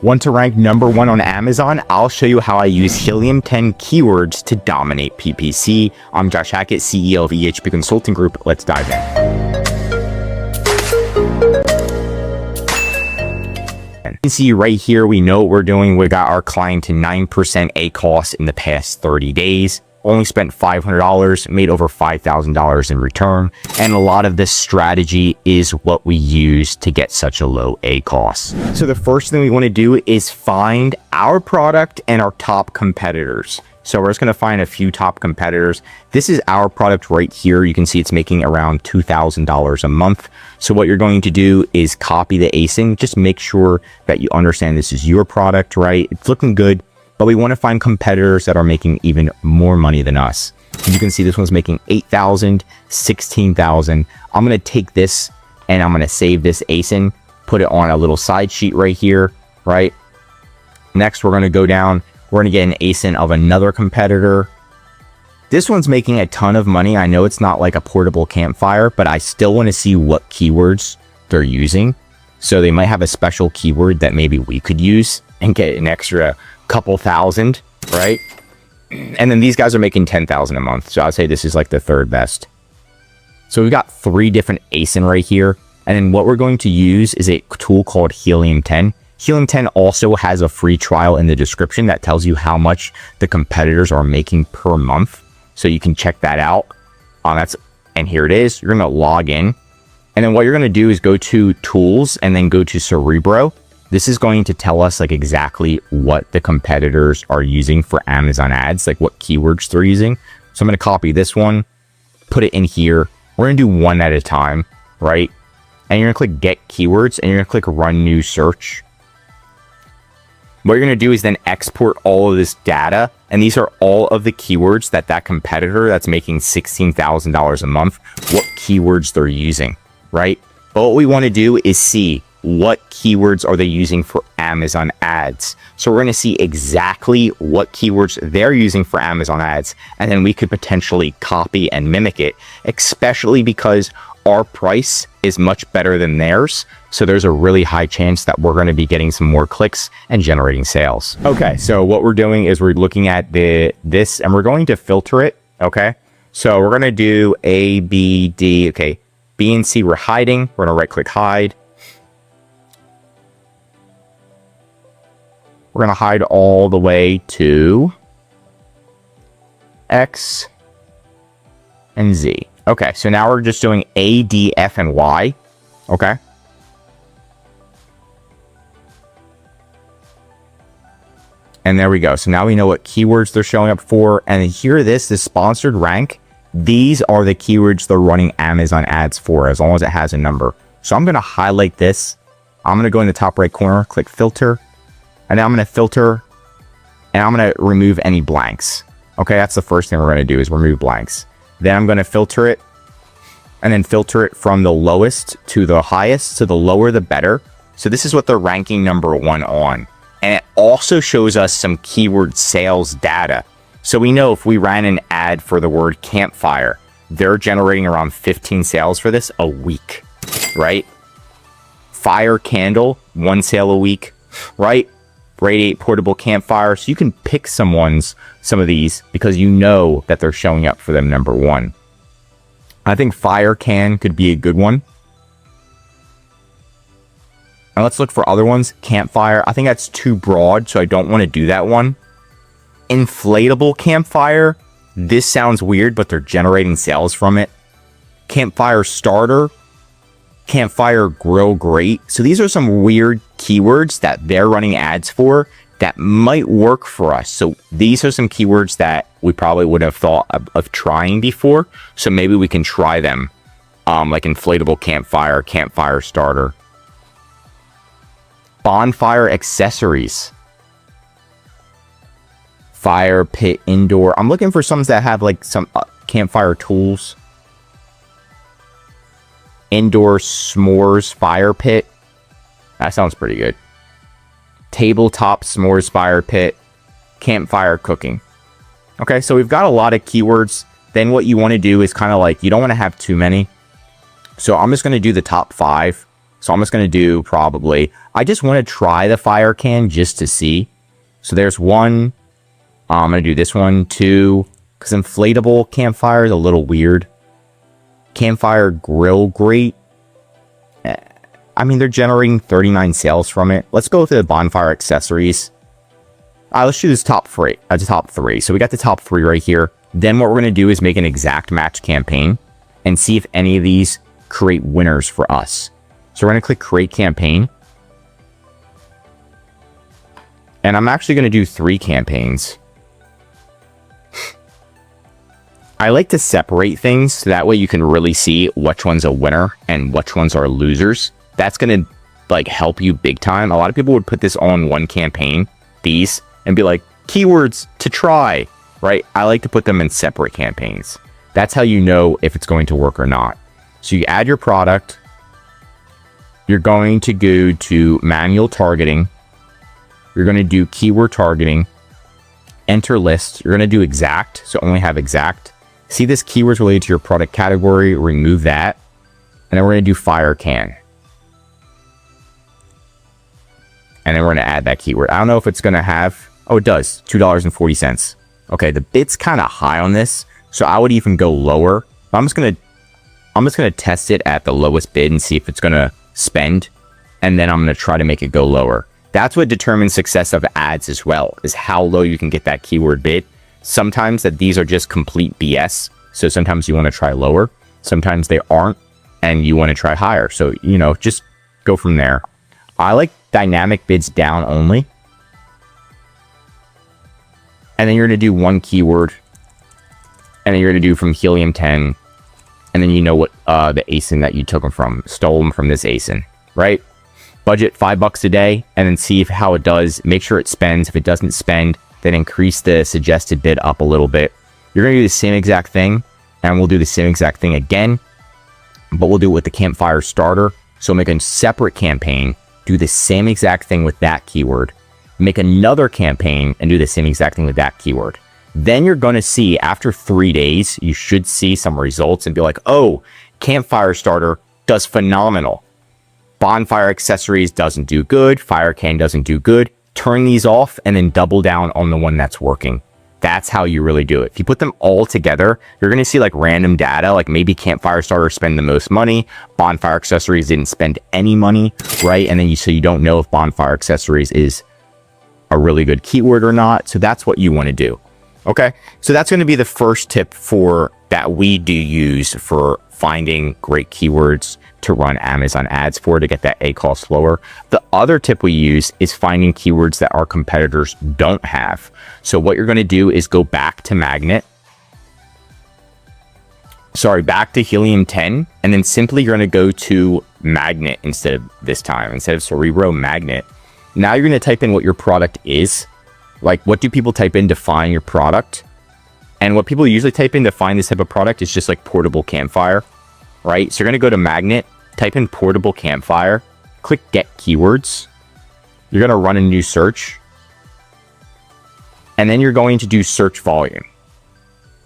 Want to rank #1 on Amazon? I'll show you how I use Helium 10 keywords to dominate PPC. I'm Josh Hackett, CEO of EHP Consulting Group. Let's dive in. You can see right here, we know what we're doing. We got our client to 9% ACoS in the past 30 days. Only spent $500, made over $5,000 in return. And a lot of this strategy is what we use to get such a low ACoS. So the first thing we want to do is find our product and our top competitors. So we're just going to find a few top competitors. This is our product right here. You can see it's making around $2,000 a month. So what you're going to do is copy the async. Just make sure that you understand this is your product, right? It's looking good. But we want to find competitors that are making even more money than us. You can see this one's making $8,000, $16,000. I'm going to take this and I'm going to save this ASIN, put it on a little side sheet right here, right? Next, we're going to go down. We're going to get an ASIN of another competitor. This one's making a ton of money. I know it's not like a portable campfire, but I still want to see what keywords they're using. So they might have a special keyword that maybe we could use and get an extra couple thousand, right? And then these guys are making 10,000 a month. So I'd say this is like the third best. So we've got 3 different ASIN right here. And then what we're going to use is a tool called Helium 10. Helium 10 also has a free trial in the description that tells you how much the competitors are making per month. So you can check that out. And here it is. You're going to log in. And then what you're going to do is go to tools and then go to Cerebro. This is going to tell us like exactly what the competitors are using for Amazon ads, like what keywords they're using. So I'm going to copy this one, put it in here. We're going to do one at a time, right? And you're going to click get keywords and you're going to click run new search. What you're going to do is then export all of this data. And these are all of the keywords that competitor that's making $16,000 a month, what keywords they're using, right? But what we want to do is see what keywords are they using for Amazon ads. So we're going to see exactly what keywords they're using for Amazon ads. And then we could potentially copy and mimic it, especially because our price is much better than theirs. So there's a really high chance that we're going to be getting some more clicks and generating sales. Okay, so what we're doing is we're looking at this and we're going to filter it. Okay, so we're going to do A, B, D. Okay, B and C we're hiding. We're going to right click hide. We're going to hide all the way to X and Z. Okay, so now we're just doing A, D, F, and Y. Okay. And there we go. So now we know what keywords they're showing up for. And here, this sponsored rank. These are the keywords they're running Amazon ads for, as long as it has a number. So I'm going to highlight this. I'm going to go in the top right corner, click filter. And now I'm going to filter and I'm going to remove any blanks. Okay, that's the first thing we're going to do is remove blanks. Then I'm going to filter it and then filter it from the lowest to the highest. So the lower, the better. So this is what they're ranking #1 on. And it also shows us some keyword sales data. So we know if we ran an ad for the word campfire, they're generating around 15 sales for this a week, right? Fire candle, 1 sale a week, right? Radiate portable campfire. So you can pick some of these because you know that they're showing up for them #1. I think fire can could be a good one. And let's look for other ones. Campfire. I think that's too broad, so I don't want to do that one. Inflatable campfire. This sounds weird, but they're generating sales from it. Campfire starter. Campfire grill grate. So these are some weird keywords that they're running ads for that might work for us. So these are some keywords that we probably would have thought of trying before. So maybe we can try them, like inflatable campfire, campfire starter, bonfire accessories, fire pit indoor. I'm looking for some that have like some campfire tools. Indoor s'mores fire pit. That sounds pretty good. Tabletop s'mores fire pit. Campfire cooking. Okay, so we've got a lot of keywords. Then what you want to do is kind of like, you don't want to have too many. So I'm just going to do the top 5. So I'm just going to do probably I just want to try the fire can just to see. So there's one. I'm going to do this one, 2, because inflatable campfire is a little weird. Campfire grill grate. I mean, they're generating 39 sales from it. Let's go to the bonfire accessories. Let's do this top 3. That's top 3. So we got the top 3 right here. Then what we're going to do is make an exact match campaign and see if any of these create winners for us. So we're going to click create campaign. And I'm actually going to do 3 campaigns. I like to separate things so that way you can really see which one's a winner and which ones are losers. That's going to like help you big time. A lot of people would put this all in one campaign, these, and be like, keywords to try, right? I like to put them in separate campaigns. That's how you know if it's going to work or not. So you add your product. You're going to go to manual targeting. You're going to do keyword targeting. Enter list. You're going to do exact. So only have exact. See this keywords related to your product category. Remove that. And then we're going to do fire can. And then we're going to add that keyword. I don't know if it's going to have... Oh, it does. $2.40. Okay, the bid's kind of high on this. So I would even go lower. I'm just going to test it at the lowest bid and see if it's going to spend. And then I'm going to try to make it go lower. That's what determines success of ads as well, is how low you can get that keyword bid. Sometimes that these are just complete BS. So sometimes you want to try lower. Sometimes they aren't and you want to try higher. So, you know, just go from there. I like dynamic bids down only. And then you're going to do 1 keyword. And then you're going to do from Helium 10. And then you know what the ASIN that you took them from. Stole them from this ASIN, right? Budget $5 a day. And then see how it does. Make sure it spends. If it doesn't spend, then increase the suggested bid up a little bit. You're going to do the same exact thing. And we'll do the same exact thing again. But we'll do it with the campfire starter. So make a separate campaign. Do the same exact thing with that keyword. Make another campaign and do the same exact thing with that keyword. Then you're going to see after 3 days, you should see some results and be like, oh, campfire starter does phenomenal. Bonfire accessories doesn't do good. Fire can doesn't do good. Turn these off and then double down on the one that's working. That's how you really do it. If you put them all together, you're going to see like random data, like maybe campfire starter spend the most money. Bonfire accessories didn't spend any money, right? And then so you don't know if bonfire accessories is a really good keyword or not. So that's what you want to do. Okay. So that's going to be the first tip for that we do use for finding great keywords to run Amazon ads for to get that ACoS lower. The other tip we use is finding keywords that our competitors don't have. So what you're going to do is go back to back to Helium 10, and then simply you're going to go to magnet instead of this time, instead of Cerebro, magnet. Now you're going to type in what your product is. Like, what do people type in to find your product? And what people usually type in to find this type of product is just like portable campfire, right? So you're going to go to magnet, type in portable campfire, click get keywords. You're going to run a new search. And then you're going to do search volume.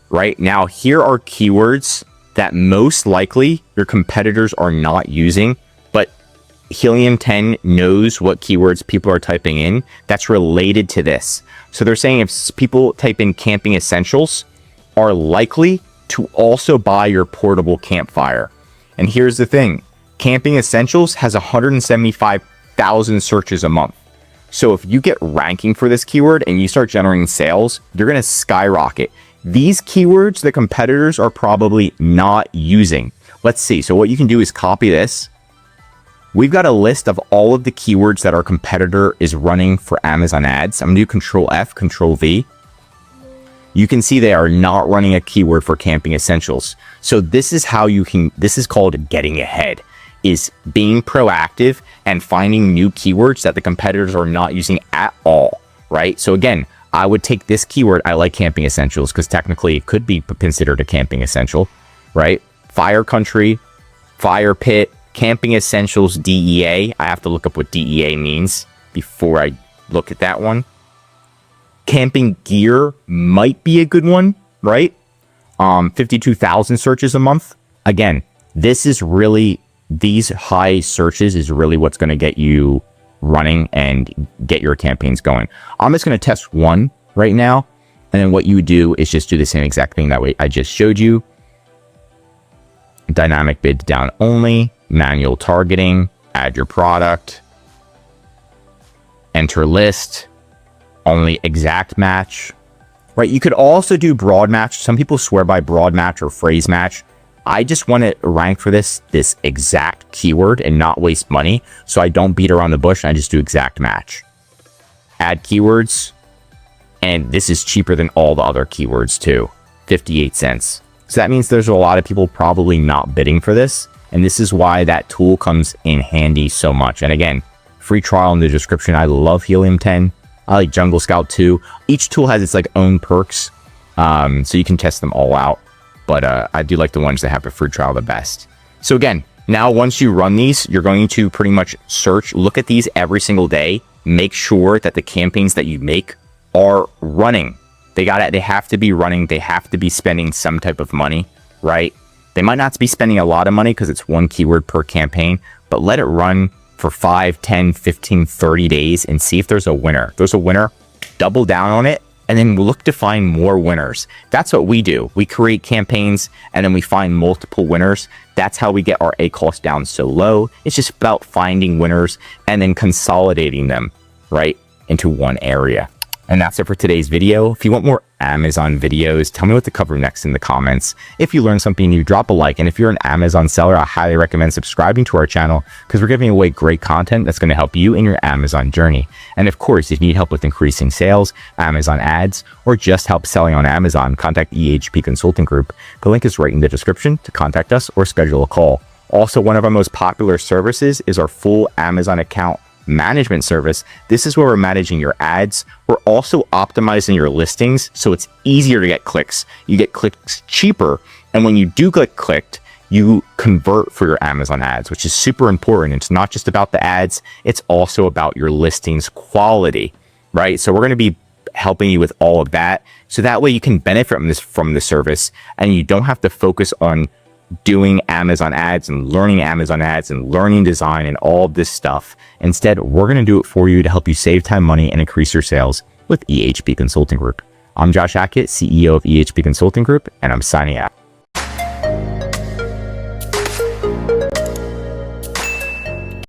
Right now, here are keywords that most likely your competitors are not using, but Helium 10 knows what keywords people are typing in that's related to this. So they're saying if people type in camping essentials, are likely to also buy your portable campfire. And here's the thing. Camping essentials has 175,000 searches a month. So if you get ranking for this keyword and you start generating sales, you're going to skyrocket. These keywords the competitors are probably not using. Let's see. So what you can do is copy this. We've got a list of all of the keywords that our competitor is running for Amazon ads. I'm going to do Control F, Control V. You can see they are not running a keyword for camping essentials. So this is how you can, this is called getting ahead, is being proactive and finding new keywords that the competitors are not using at all, right? So again, I would take this keyword, I like camping essentials, because technically it could be considered a camping essential, right? Fire country, fire pit, camping essentials, DEA. I have to look up what DEA means before I look at that one. Camping gear might be a good one, right? 52,000 searches a month. Again, this is really, these high searches is really what's going to get you running and get your campaigns going. I'm just going to test one right now. And then what you would do is just do the same exact thing that way I just showed you. Dynamic bids down only, manual targeting, add your product, enter list, only exact match, right? You could also do broad match. Some people swear by broad match or phrase match. I just want to rank for this exact keyword and not waste money. So I don't beat around the bush. I just do exact match. Add keywords. And this is cheaper than all the other keywords too. 58 cents. So that means there's a lot of people probably not bidding for this. And this is why that tool comes in handy so much. And again, free trial in the description. I love Helium 10. I like Jungle Scout too. Each tool has its like own perks. So you can test them all out. But I do like the ones that have a free trial the best. So again, now once you run these, you're going to pretty much search, look at these every single day. Make sure that the campaigns that you make are running. They have to be running. They have to be spending some type of money, right? They might not be spending a lot of money because it's one keyword per campaign, but let it run for 5, 10, 15, 30 days and see if there's a winner. If there's a winner, double down on it, and then look to find more winners. That's what we do. We create campaigns and then we find multiple winners. That's how we get our ACoS down so low. It's just about finding winners and then consolidating them, right, into one area. And that's it for today's video. If you want more Amazon videos, tell me what to cover next in the comments. If you learned something new, drop a like. And if you're an Amazon seller, I highly recommend subscribing to our channel because we're giving away great content that's going to help you in your Amazon journey. And of course, if you need help with increasing sales, Amazon ads, or just help selling on Amazon, contact EHP Consulting Group. The link is right in the description to contact us or schedule a call. Also, one of our most popular services is our full Amazon account management service. This is where we're managing your ads. We're also optimizing your listings so it's easier to get clicks. You get clicks cheaper, and when you do get clicked, you convert for your Amazon ads, which is super important. It's not just about the ads, it's also about your listings quality, right? So we're going to be helping you with all of that, so that way you can benefit from the service and you don't have to focus on doing Amazon ads and learning design and all of this stuff. Instead, we're going to do it for you to help you save time, money, and increase your sales with EHP Consulting Group. I'm Josh Hackett, CEO of EHP Consulting Group, and I'm signing out.